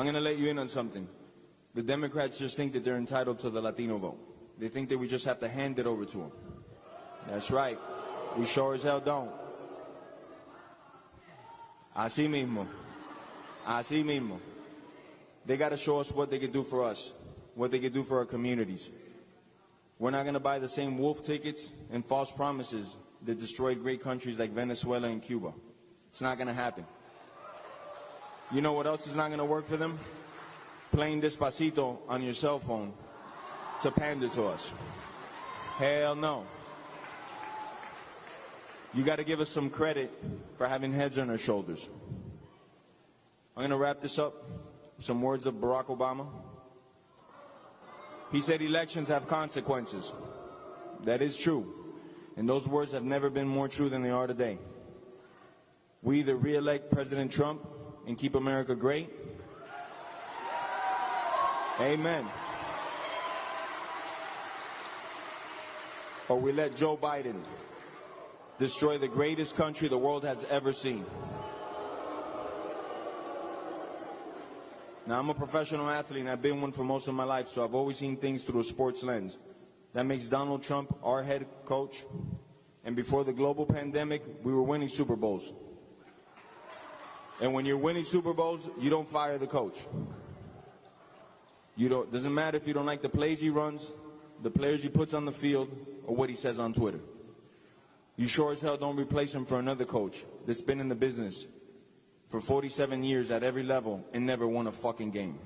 I'm going to let you in on something. The Democrats just think that they're entitled to the Latino vote. They think that we just have to hand it over to them. That's right. We sure as hell don't. Así mismo. Así mismo. They got to show us what they can do for us, what they can do for our communities. We're not going to buy the same wolf tickets and false promises that destroyed great countries like Venezuela and Cuba. It's not going to happen. You know what else is not going to work for them? Playing Despacito on your cell phone to pander to us. Hell no. You got to give us some credit for having heads on our shoulders. I'm going to wrap this up with some words of Barack Obama. He said elections have consequences. That is true. And those words have never been more true than they are today. We either re-elect President Trump and keep America great. Amen. Or we let Joe Biden destroy the greatest country the world has ever seen. Now, I'm a professional athlete, and I've been one for most of my life, so I've always seen things through a sports lens. That makes Donald Trump our head coach, and before the global pandemic, we were winning Super Bowls. And when you're winning Super Bowls, you don't fire the coach. Doesn't matter if you don't like the plays he runs, the players he puts on the field, or what he says on Twitter. You sure as hell don't replace him for another coach that's been in the business for 47 years at every level and never won a fucking game.